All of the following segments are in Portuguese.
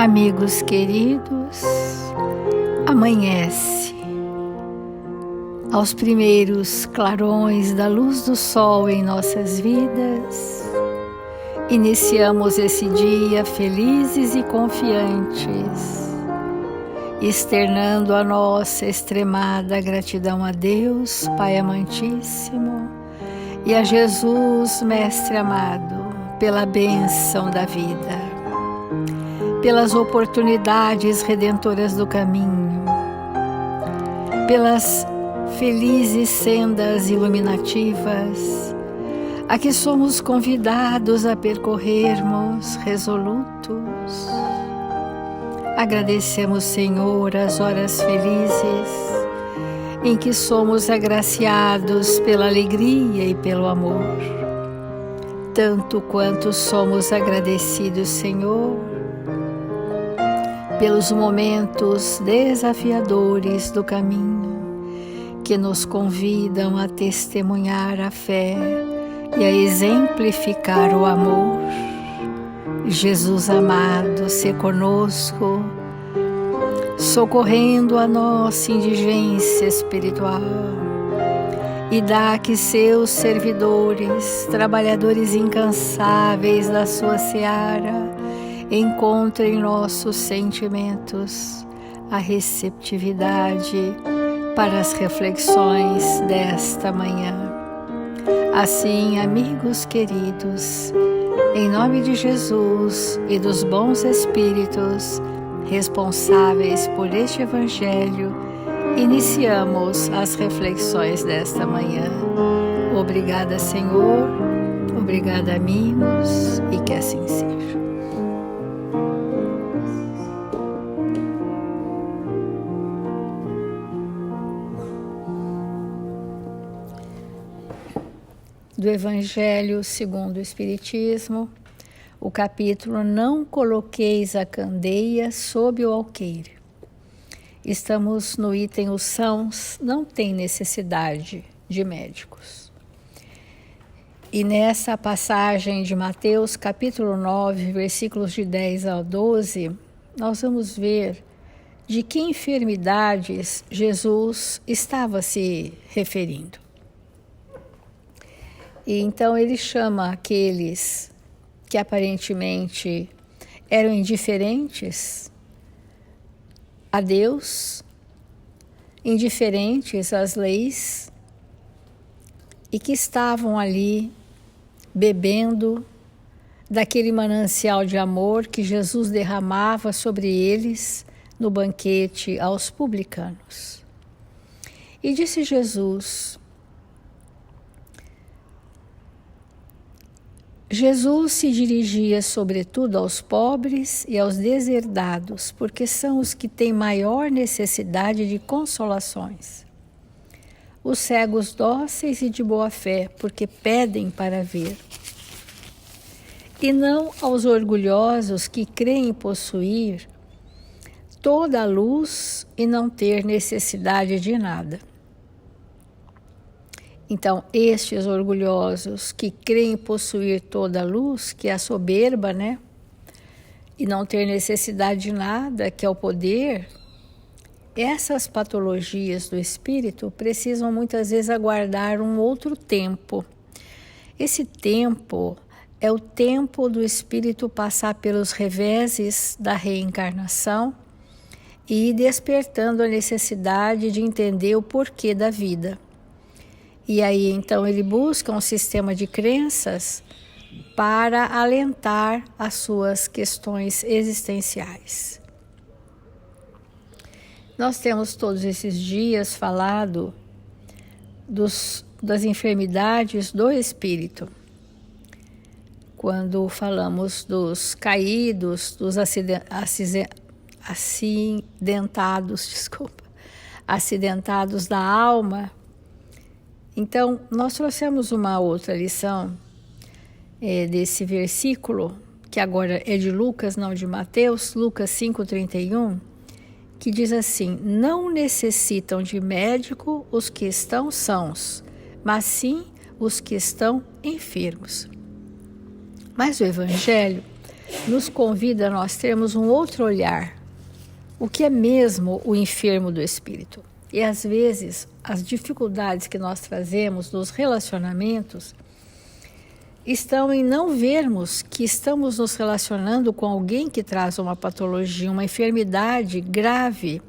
Amigos queridos, amanhece. Aos primeiros clarões da luz do sol em nossas vidas, iniciamos esse dia felizes e confiantes, externando a nossa extremada gratidão a Deus, Pai amantíssimo, e a Jesus, Mestre amado, pela bênção da vida, pelas oportunidades redentoras do caminho, pelas felizes sendas iluminativas a que somos convidados a percorrermos resolutos. Agradecemos, Senhor, as horas felizes em que somos agraciados pela alegria e pelo amor. Tanto quanto somos agradecidos, Senhor, pelos momentos desafiadores do caminho que nos convidam a testemunhar a fé e a exemplificar o amor. Jesus amado, se conosco, socorrendo a nossa indigência espiritual, e dá que seus servidores, trabalhadores incansáveis da sua seara, encontrem em nossos sentimentos a receptividade para as reflexões desta manhã. Assim, amigos queridos, em nome de Jesus e dos bons espíritos responsáveis por este Evangelho, iniciamos as reflexões desta manhã. Obrigada, Senhor, obrigada, amigos, e que assim seja. Do Evangelho segundo o Espiritismo, o capítulo Não coloqueis a candeia sob o alqueire. Estamos no item Os sãos não têm necessidade de médicos. E nessa passagem de Mateus, capítulo 9, versículos de 10 ao 12, nós vamos ver de que enfermidades Jesus estava se referindo. E então ele chama aqueles que aparentemente eram indiferentes a Deus, indiferentes às leis, e que estavam ali bebendo daquele manancial de amor que Jesus derramava sobre eles no banquete aos publicanos. E disse Jesus se dirigia sobretudo aos pobres e aos deserdados, porque são os que têm maior necessidade de consolações. Os cegos dóceis e de boa fé, porque pedem para ver. E não aos orgulhosos que creem possuir toda a luz e não ter necessidade de nada. Então, estes orgulhosos que creem possuir toda a luz, que é a soberba, né? E não ter necessidade de nada, que é o poder, essas patologias do espírito precisam muitas vezes aguardar um outro tempo. Esse tempo é o tempo do espírito passar pelos reveses da reencarnação e ir despertando a necessidade de entender o porquê da vida. E aí, então, ele busca um sistema de crenças para alentar as suas questões existenciais. Nós temos todos esses dias falado das enfermidades do espírito. Quando falamos dos caídos, dos acidentados da alma. Então, nós trouxemos uma outra lição desse versículo, que agora é de Lucas, não de Mateus, Lucas 5,31, que diz assim: não necessitam de médico os que estão sãos, mas sim os que estão enfermos. Mas o Evangelho nos convida a nós termos um outro olhar. O que é mesmo o enfermo do espírito? E às vezes as dificuldades que nós trazemos nos relacionamentos estão em não vermos que estamos nos relacionando com alguém que traz uma patologia, uma enfermidade grave,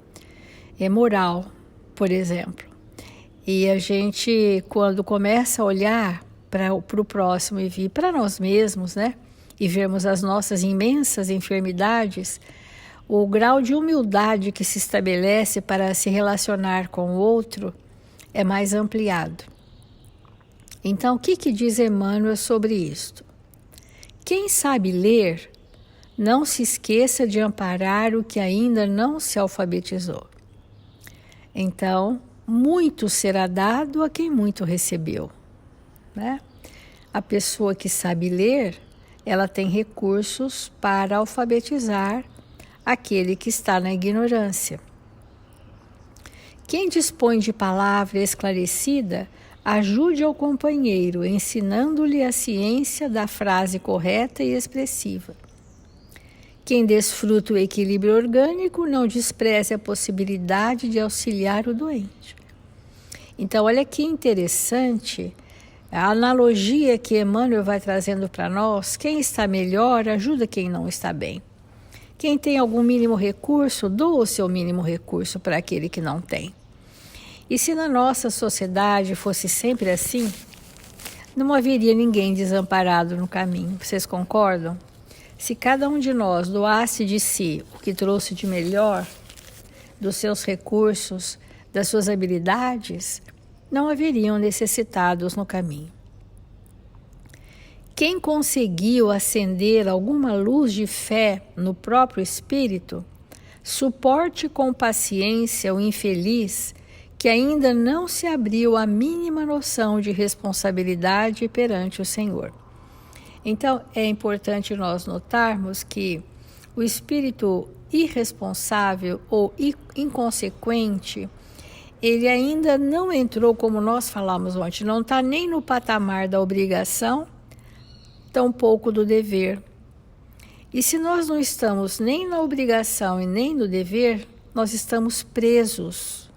moral, por exemplo. E a gente, quando começa a olhar para o próximo e vir para nós mesmos, né? E vermos as nossas imensas enfermidades, o grau de humildade que se estabelece para se relacionar com o outro é mais ampliado. Então, o que diz Emmanuel sobre isto? Quem sabe ler, não se esqueça de amparar o que ainda não se alfabetizou. Então, muito será dado a quem muito recebeu, né? A pessoa que sabe ler, ela tem recursos para alfabetizar aquele que está na ignorância. Quem dispõe de palavra esclarecida, ajude ao companheiro, ensinando-lhe a ciência da frase correta e expressiva. Quem desfruta o equilíbrio orgânico, não despreze a possibilidade de auxiliar o doente. Então, olha que interessante a analogia que Emmanuel vai trazendo para nós. Quem está melhor, ajuda quem não está bem. Quem tem algum mínimo recurso, doa o seu mínimo recurso para aquele que não tem. E se na nossa sociedade fosse sempre assim, não haveria ninguém desamparado no caminho. Vocês concordam? Se cada um de nós doasse de si o que trouxe de melhor, dos seus recursos, das suas habilidades, não haveriam necessitados no caminho. Quem conseguiu acender alguma luz de fé no próprio espírito, suporte com paciência o infeliz que ainda não se abriu a mínima noção de responsabilidade perante o Senhor. Então, é importante nós notarmos que o espírito irresponsável ou inconsequente, ele ainda não entrou, como nós falamos ontem, não está nem no patamar da obrigação, tampouco do dever. E se nós não estamos nem na obrigação e nem no dever, nós estamos presos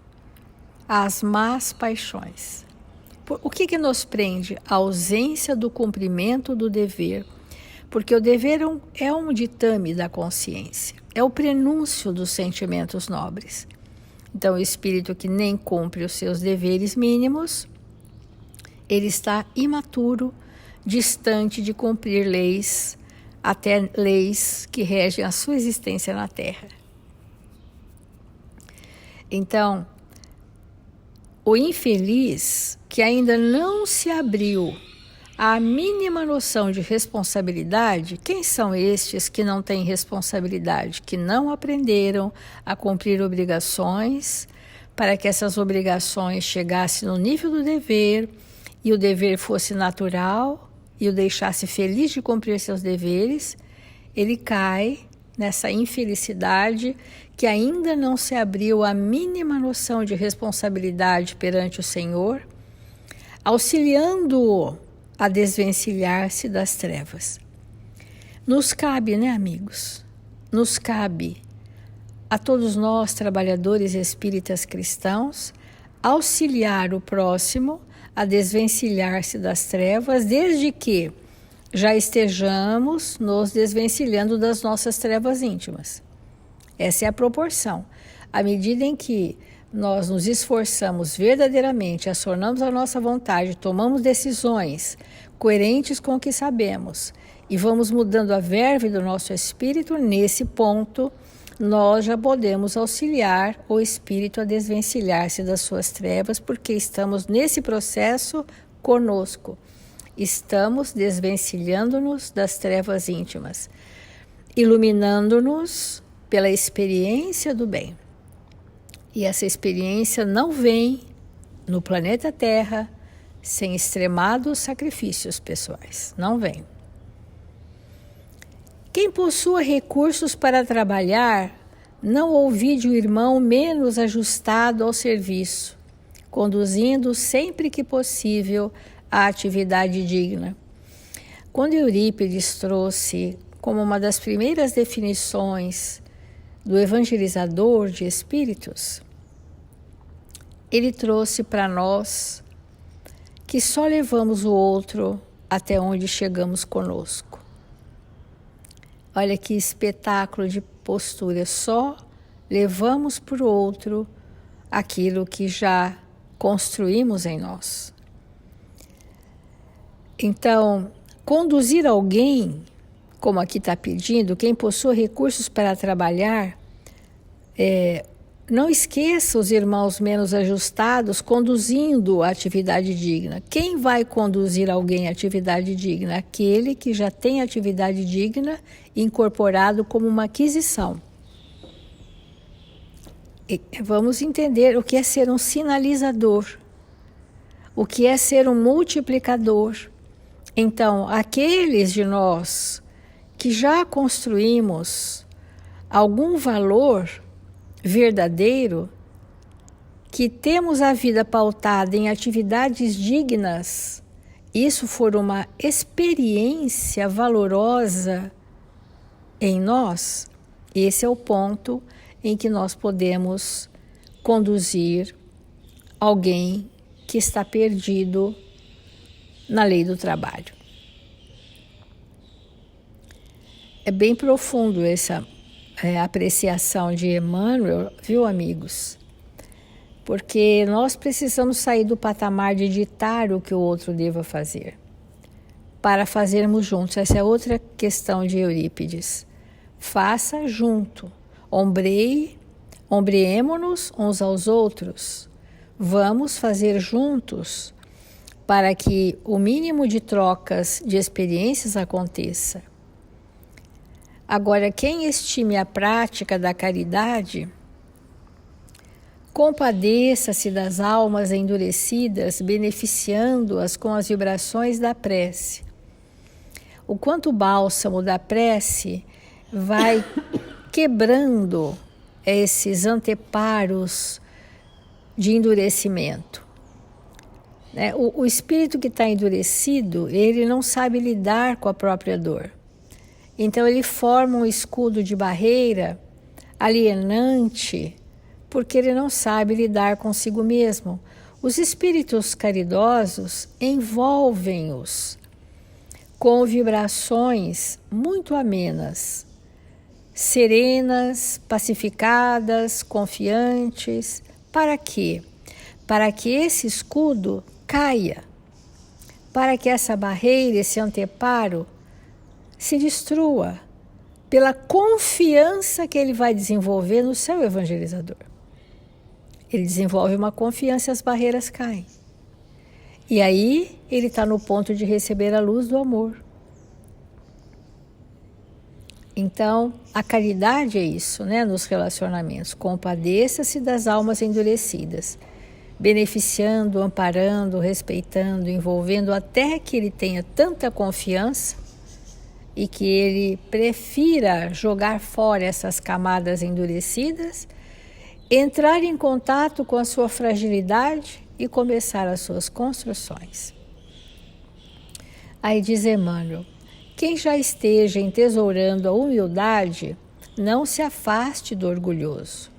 às más paixões. O que nos prende? A ausência do cumprimento do dever. Porque o dever é um ditame da consciência, é o prenúncio dos sentimentos nobres. Então, o espírito que nem cumpre os seus deveres mínimos, ele está imaturo, distante de cumprir leis, até leis que regem a sua existência na Terra. Então, o infeliz que ainda não se abriu à mínima noção de responsabilidade, quem são estes que não têm responsabilidade, que não aprenderam a cumprir obrigações, para que essas obrigações chegassem no nível do dever, e o dever fosse natural, e o deixasse feliz de cumprir seus deveres, ele cai nessa infelicidade que ainda não se abriu à mínima noção de responsabilidade perante o Senhor, auxiliando-o a desvencilhar-se das trevas. Nos cabe, né, amigos? Nos cabe a todos nós, trabalhadores espíritas cristãos, auxiliar o próximo a desvencilhar-se das trevas, desde que já estejamos nos desvencilhando das nossas trevas íntimas. Essa é a proporção. À medida em que nós nos esforçamos verdadeiramente, acionamos a nossa vontade, tomamos decisões coerentes com o que sabemos e vamos mudando a verve do nosso espírito, nesse ponto nós já podemos auxiliar o espírito a desvencilhar-se das suas trevas, porque estamos nesse processo conosco. Estamos desvencilhando-nos das trevas íntimas, iluminando-nos pela experiência do bem. E essa experiência não vem no planeta Terra sem extremados sacrifícios pessoais. Não vem. Quem possua recursos para trabalhar, não ouvide o irmão menos ajustado ao serviço, conduzindo sempre que possível a atividade digna. Quando Eurípides trouxe como uma das primeiras definições do evangelizador de espíritos, ele trouxe para nós que só levamos o outro até onde chegamos conosco. Olha que espetáculo de postura, só levamos para o outro aquilo que já construímos em nós. Então, conduzir alguém, como aqui está pedindo, quem possui recursos para trabalhar, não esqueça os irmãos menos ajustados conduzindo a atividade digna. Quem vai conduzir alguém à atividade digna? Aquele que já tem atividade digna incorporado como uma aquisição. E vamos entender o que é ser um sinalizador, o que é ser um multiplicador. Então, aqueles de nós que já construímos algum valor verdadeiro, que temos a vida pautada em atividades dignas, isso for uma experiência valorosa em nós, esse é o ponto em que nós podemos conduzir alguém que está perdido na lei do trabalho. É bem profundo essa apreciação de Emmanuel, viu, amigos? Porque nós precisamos sair do patamar de ditar o que o outro deva fazer, para fazermos juntos. Essa é outra questão de Eurípides. Faça junto, ombreemo-nos uns aos outros. Vamos fazer juntos para que o mínimo de trocas de experiências aconteça. Agora, quem estime a prática da caridade, compadeça-se das almas endurecidas, beneficiando-as com as vibrações da prece. O quanto o bálsamo da prece vai quebrando esses anteparos de endurecimento. O espírito que está endurecido, ele não sabe lidar com a própria dor. Então ele forma um escudo de barreira alienante, porque ele não sabe lidar consigo mesmo. Os espíritos caridosos envolvem-os com vibrações muito amenas, serenas, pacificadas, confiantes. Para quê? Para que esse escudo caia, para que essa barreira, esse anteparo, se destrua pela confiança que ele vai desenvolver no seu evangelizador. Ele desenvolve uma confiança e as barreiras caem. E aí ele está no ponto de receber a luz do amor. Então, a caridade é isso, nos relacionamentos. Compadeça-se das almas endurecidas, beneficiando, amparando, respeitando, envolvendo, até que ele tenha tanta confiança e que ele prefira jogar fora essas camadas endurecidas, entrar em contato com a sua fragilidade e começar as suas construções. Aí diz Emmanuel, quem já esteja entesourando a humildade, não se afaste do orgulhoso,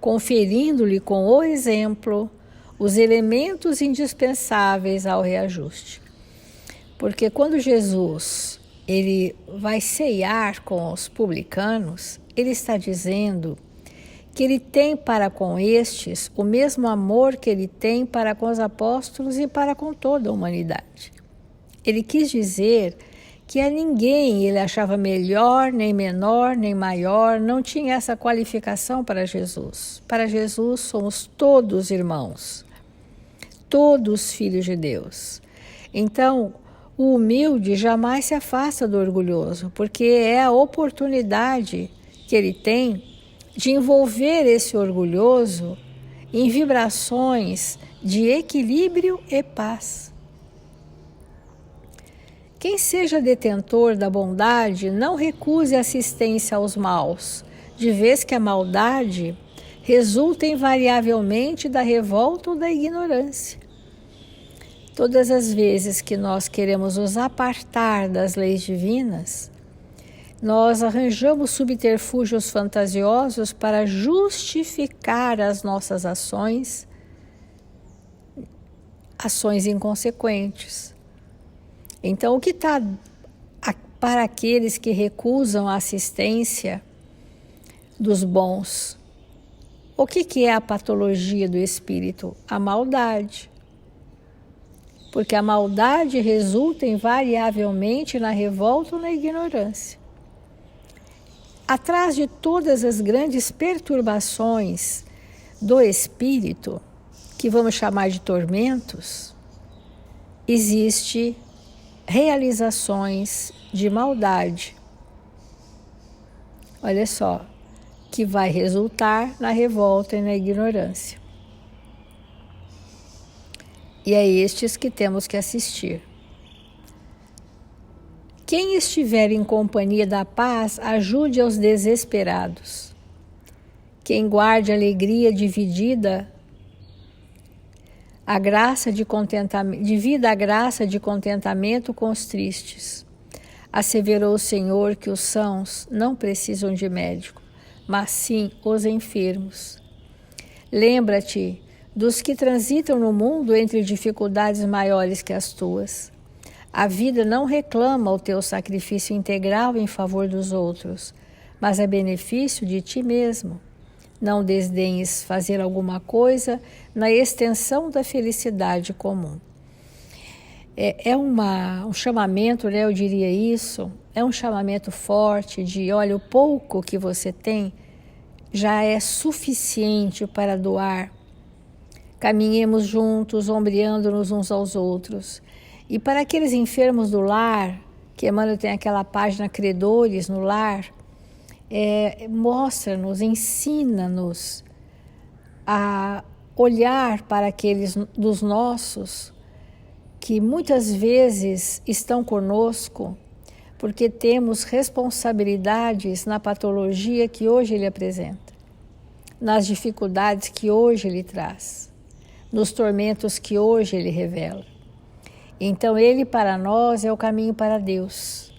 conferindo-lhe com o exemplo os elementos indispensáveis ao reajuste. Porque quando Jesus ele vai ceiar com os publicanos, ele está dizendo que ele tem para com estes o mesmo amor que ele tem para com os apóstolos e para com toda a humanidade. Ele quis dizer que a ninguém ele achava melhor, nem menor, nem maior, não tinha essa qualificação para Jesus. Para Jesus somos todos irmãos, todos filhos de Deus. Então, o humilde jamais se afasta do orgulhoso, porque é a oportunidade que ele tem de envolver esse orgulhoso em vibrações de equilíbrio e paz. Quem seja detentor da bondade, não recuse assistência aos maus, de vez que a maldade resulta invariavelmente da revolta ou da ignorância. Todas as vezes que nós queremos nos apartar das leis divinas, nós arranjamos subterfúgios fantasiosos para justificar as nossas ações inconsequentes. Então, o que está para aqueles que recusam a assistência dos bons? O que é a patologia do espírito? A maldade. Porque a maldade resulta invariavelmente na revolta ou na ignorância. Atrás de todas as grandes perturbações do espírito, que vamos chamar de tormentos, existe realizações de maldade. Olha só, que vai resultar na revolta e na ignorância. E é estes que temos que assistir. Quem estiver em companhia da paz, ajude aos desesperados. Quem guarde alegria dividida, divida a graça de contentamento com os tristes. Asseverou o Senhor que os sãos não precisam de médico, mas sim os enfermos. Lembra-te dos que transitam no mundo entre dificuldades maiores que as tuas. A vida não reclama o teu sacrifício integral em favor dos outros, mas a benefício de ti mesmo. Não desdenhes fazer alguma coisa na extensão da felicidade comum. É um chamamento, né, eu diria isso, é um chamamento forte de, olha, o pouco que você tem já é suficiente para doar. Caminhemos juntos, ombreando-nos uns aos outros. E para aqueles enfermos do lar, que Emmanuel tem aquela página Credores no Lar, mostra-nos, ensina-nos a olhar para aqueles dos nossos que muitas vezes estão conosco porque temos responsabilidades na patologia que hoje ele apresenta, nas dificuldades que hoje ele traz, nos tormentos que hoje ele revela. Então ele para nós é o caminho para Deus.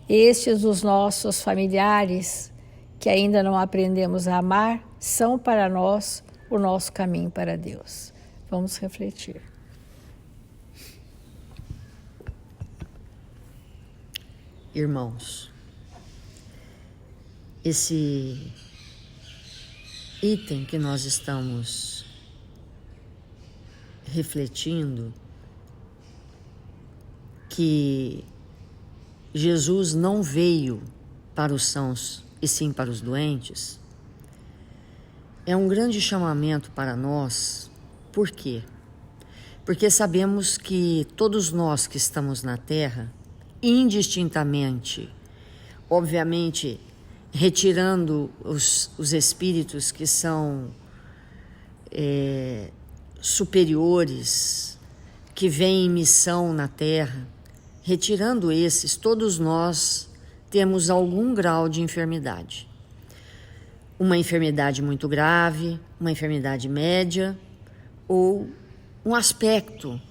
Estes os nossos familiares que ainda não aprendemos a amar são para nós o nosso caminho para Deus. Vamos refletir. Irmãos, esse item que nós estamos refletindo, que Jesus não veio para os sãos e sim para os doentes, é um grande chamamento para nós. Por quê? Porque sabemos que todos nós que estamos na Terra, indistintamente, obviamente, retirando os espíritos que são superiores, que vêm em missão na Terra, retirando esses, todos nós temos algum grau de enfermidade. Uma enfermidade muito grave, uma enfermidade média ou um aspecto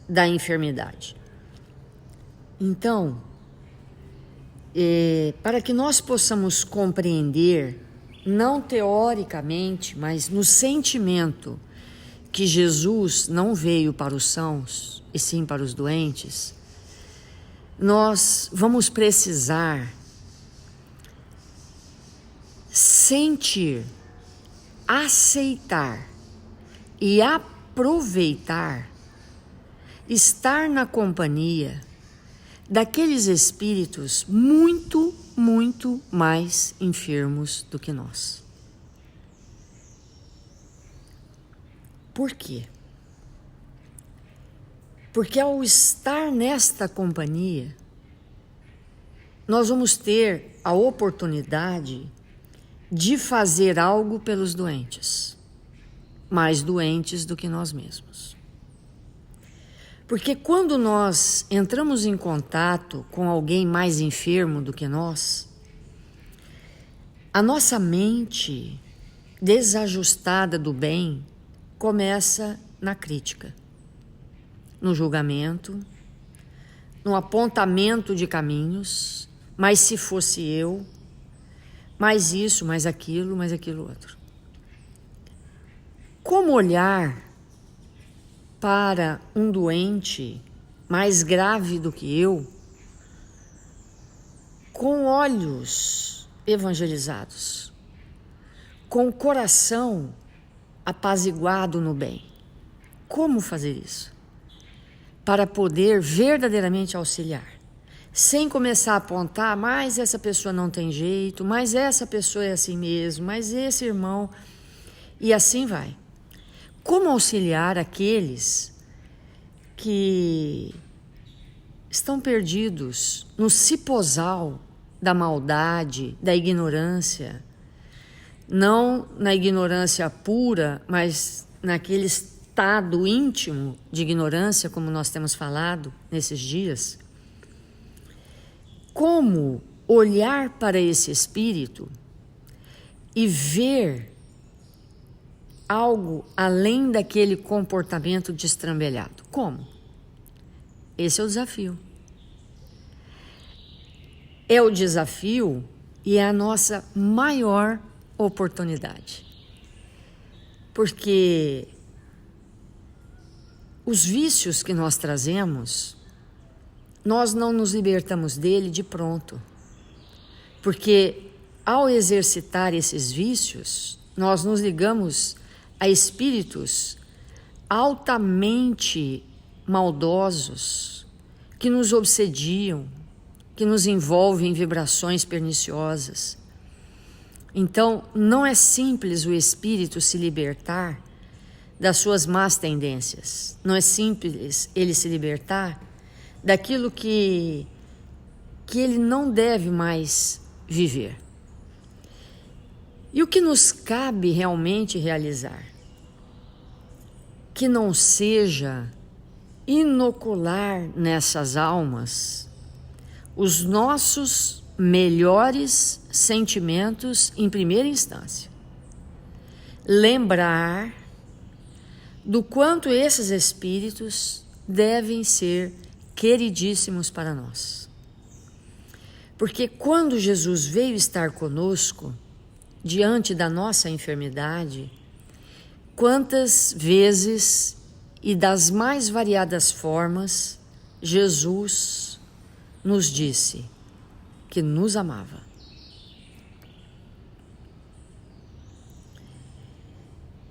da enfermidade. Então, para que nós possamos compreender, não teoricamente, mas no sentimento, que Jesus não veio para os sãos e sim para os doentes, nós vamos precisar sentir, aceitar e aproveitar estar na companhia daqueles espíritos muito, muito mais enfermos do que nós. Por quê? Porque ao estar nesta companhia, nós vamos ter a oportunidade de fazer algo pelos doentes, mais doentes do que nós mesmos. Porque quando nós entramos em contato com alguém mais enfermo do que nós, a nossa mente desajustada do bem começa na crítica, no julgamento, no apontamento de caminhos, mas se fosse eu, mais isso, mais aquilo outro. Como olhar para um doente mais grave do que eu, com olhos evangelizados, com o coração apaziguado no bem? Como fazer isso? Para poder verdadeiramente auxiliar, sem começar a apontar, mas essa pessoa não tem jeito, mas essa pessoa é assim mesmo, mas esse irmão, e assim vai. Como auxiliar aqueles que estão perdidos no cipozal da maldade, da ignorância, não na ignorância pura, mas naquele estado íntimo de ignorância, como nós temos falado nesses dias? Como olhar para esse espírito e ver algo além daquele comportamento destrambelhado? Como? Esse é o desafio. É o desafio e é a nossa maior oportunidade. Porque os vícios que nós trazemos, nós não nos libertamos dele de pronto. Porque ao exercitar esses vícios, nós nos ligamos a espíritos altamente maldosos, que nos obsediam, que nos envolvem em vibrações perniciosas. Então, não é simples o espírito se libertar das suas más tendências. Não é simples ele se libertar daquilo que ele não deve mais viver. E o que nos cabe realmente realizar? Que não seja inocular nessas almas os nossos melhores sentimentos em primeira instância. Lembrar do quanto esses espíritos devem ser queridíssimos para nós. Porque quando Jesus veio estar conosco, diante da nossa enfermidade, quantas vezes e das mais variadas formas, Jesus nos disse que nos amava.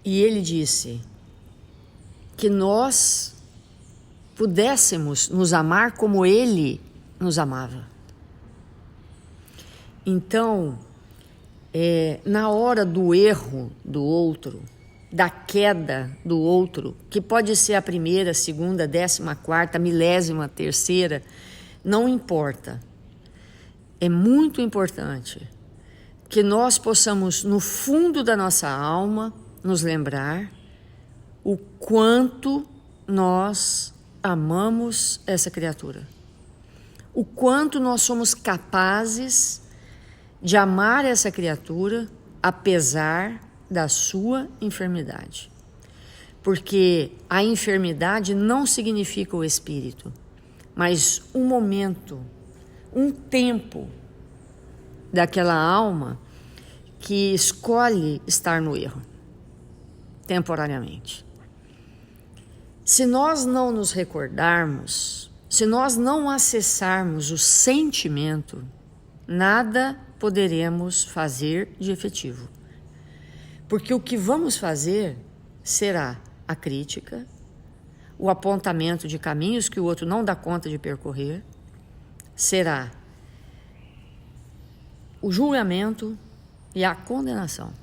E ele disse que nós pudéssemos nos amar como ele nos amava. Então, na hora do erro do outro, da queda do outro, que pode ser a primeira, segunda, 14ª, milésima, terceira, não importa. É muito importante que nós possamos, no fundo da nossa alma, nos lembrar o quanto nós amamos essa criatura, o quanto nós somos capazes de amar essa criatura apesar da sua enfermidade. Porque a enfermidade não significa o espírito, mas um momento, um tempo daquela alma que escolhe estar no erro, temporariamente. Se nós não nos recordarmos, se nós não acessarmos o sentimento, nada poderemos fazer de efetivo. Porque o que vamos fazer será a crítica, o apontamento de caminhos que o outro não dá conta de percorrer, será o julgamento e a condenação.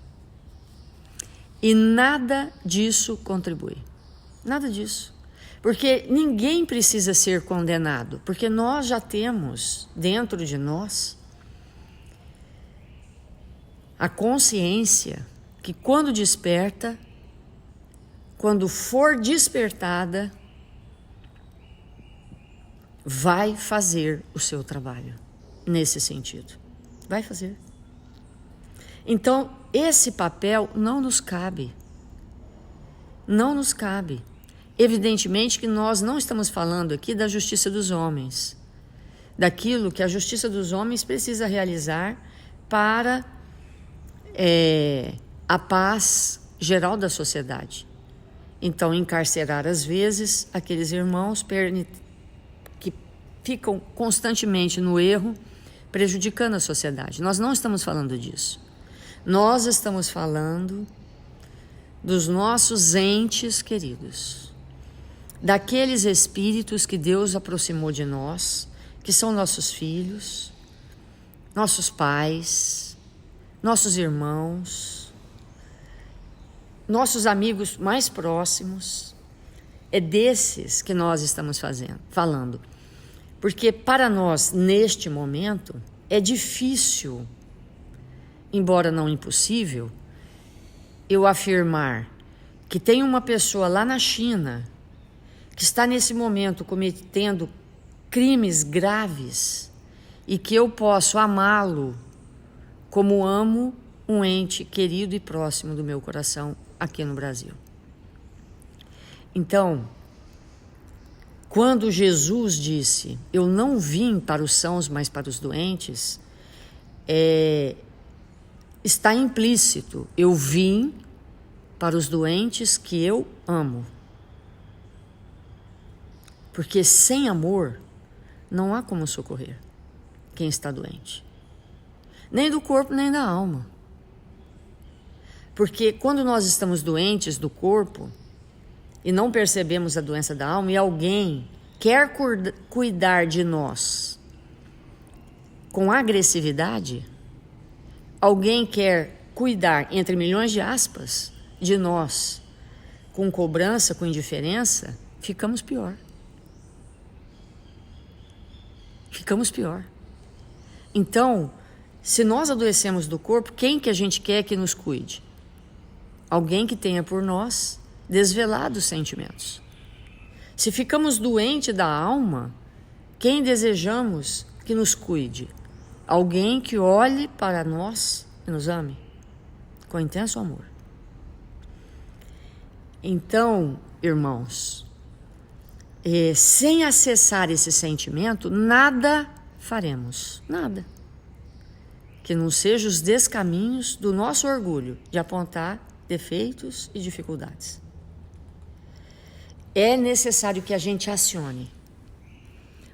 E nada disso contribui. Nada disso. Porque ninguém precisa ser condenado, porque nós já temos dentro de nós a consciência que quando desperta, quando for despertada, vai fazer o seu trabalho nesse sentido. Vai fazer. Então, esse papel não nos cabe. Não nos cabe. Evidentemente que nós não estamos falando aqui da justiça dos homens, daquilo que a justiça dos homens precisa realizar para a paz geral da sociedade. Então, encarcerar às vezes aqueles irmãos que ficam constantemente no erro, prejudicando a sociedade. Nós não estamos falando disso. Nós estamos falando dos nossos entes queridos, daqueles espíritos que Deus aproximou de nós, que são nossos filhos, nossos pais, nossos irmãos, nossos amigos mais próximos. É desses que nós estamos falando. Porque para nós, neste momento, é difícil, embora não impossível, eu afirmar que tem uma pessoa lá na China que está nesse momento cometendo crimes graves e que eu posso amá-lo como amo um ente querido e próximo do meu coração aqui no Brasil. Então, quando Jesus disse, eu não vim para os sãos, mas para os doentes, está implícito, eu vim para os doentes que eu amo. Porque sem amor, não há como socorrer quem está doente. Nem do corpo, nem da alma. Porque quando nós estamos doentes do corpo e não percebemos a doença da alma e alguém quer cuidar de nós com agressividade, alguém quer cuidar, entre milhões de aspas, de nós com cobrança, com indiferença, ficamos pior. Ficamos pior. Então, se nós adoecemos do corpo, quem que a gente quer que nos cuide? Alguém que tenha por nós desvelado os sentimentos. Se ficamos doentes da alma, quem desejamos que nos cuide? Alguém que olhe para nós e nos ame com intenso amor. Então, irmãos, sem acessar esse sentimento, nada faremos, nada. Que não seja os descaminhos do nosso orgulho de apontar defeitos e dificuldades. É necessário que a gente acione.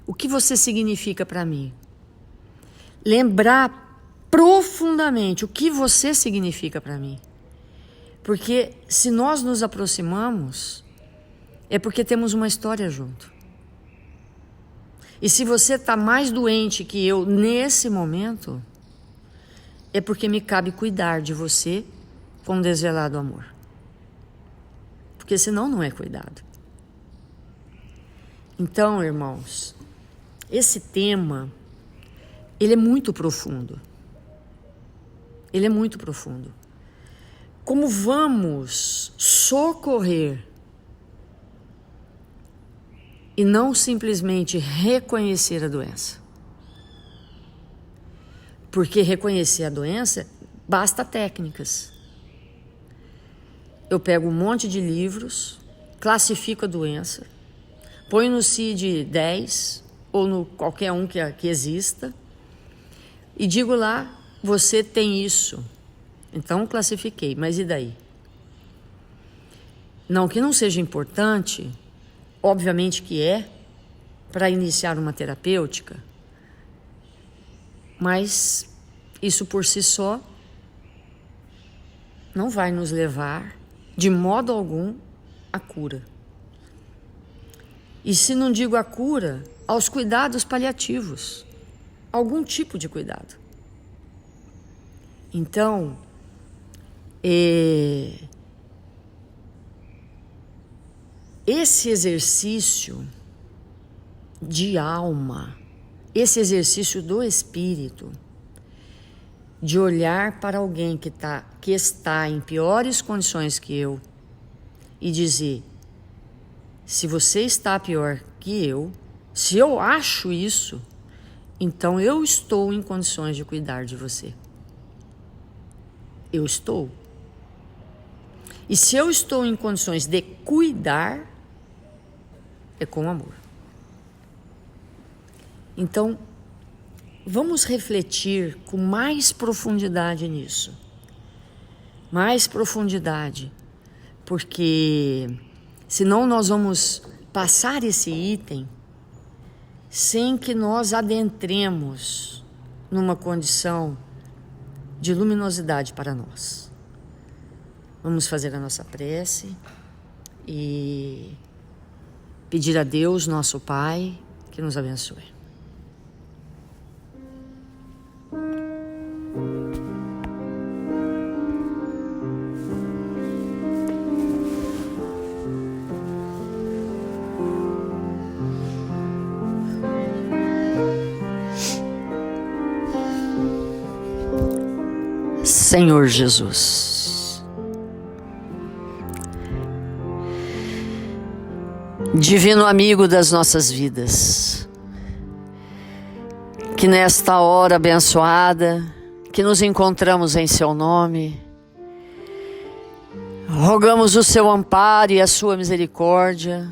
O que você significa para mim? Lembrar profundamente o que você significa para mim. Porque se nós nos aproximamos, é porque temos uma história junto. E se você está mais doente que eu nesse momento, é porque me cabe cuidar de você com desvelado amor. Porque senão não é cuidado. Então, irmãos, esse tema, ele é muito profundo. Ele é muito profundo. Como vamos socorrer e não simplesmente reconhecer a doença? Porque reconhecer a doença, basta técnicas. Eu pego um monte de livros, classifico a doença, ponho no CID-10 ou no qualquer um que exista e digo lá, você tem isso. Então classifiquei, mas e daí? Não que não seja importante, obviamente que é, para iniciar uma terapêutica, mas isso por si só não vai nos levar de modo algum à cura. E se não digo a cura, aos cuidados paliativos, algum tipo de cuidado. Então, esse exercício de alma, esse exercício do espírito, de olhar para alguém que está em piores condições que eu e dizer, se você está pior que eu, se eu acho isso, então eu estou em condições de cuidar de você. Eu estou. E se eu estou em condições de cuidar, é com amor. Então, Vamos refletir com mais profundidade nisso. Mais profundidade. Porque senão nós vamos passar esse item sem que nós adentremos numa condição de luminosidade para nós. Vamos fazer a nossa prece e pedir a Deus, nosso Pai, que nos abençoe. Senhor Jesus, divino amigo das nossas vidas, que nesta hora abençoada, que nos encontramos em seu nome, rogamos o seu amparo e a sua misericórdia,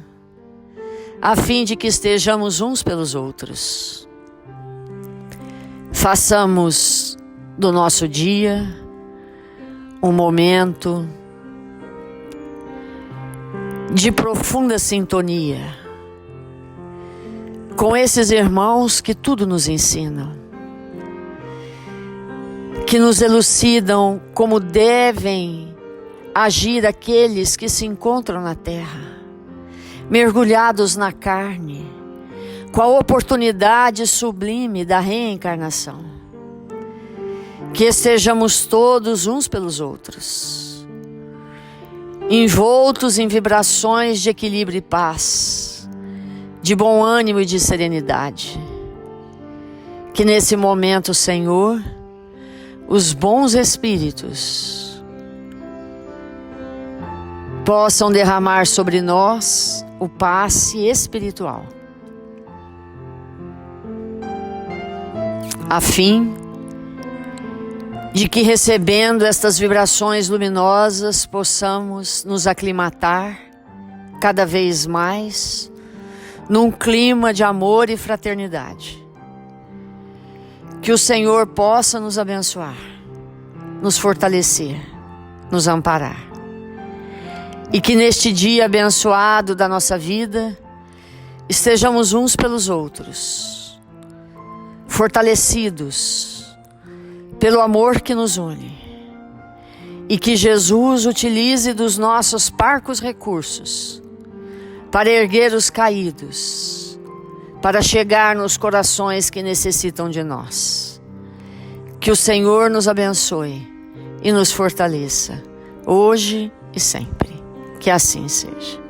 a fim de que estejamos uns pelos outros. Façamos do nosso dia um momento de profunda sintonia com esses irmãos que tudo nos ensinam, que nos elucidam como devem agir aqueles que se encontram na terra, mergulhados na carne, com a oportunidade sublime da reencarnação. Que estejamos todos uns pelos outros, envoltos em vibrações de equilíbrio e paz, de bom ânimo e de serenidade. Que nesse momento, Senhor, os bons espíritos possam derramar sobre nós o passe espiritual, a fim de que, recebendo estas vibrações luminosas, possamos nos aclimatar cada vez mais num clima de amor e fraternidade. Que o Senhor possa nos abençoar, nos fortalecer, nos amparar. E que neste dia abençoado da nossa vida, estejamos uns pelos outros, fortalecidos pelo amor que nos une, e que Jesus utilize dos nossos parcos recursos para erguer os caídos, para chegar nos corações que necessitam de nós. Que o Senhor nos abençoe e nos fortaleça, hoje e sempre. Que assim seja.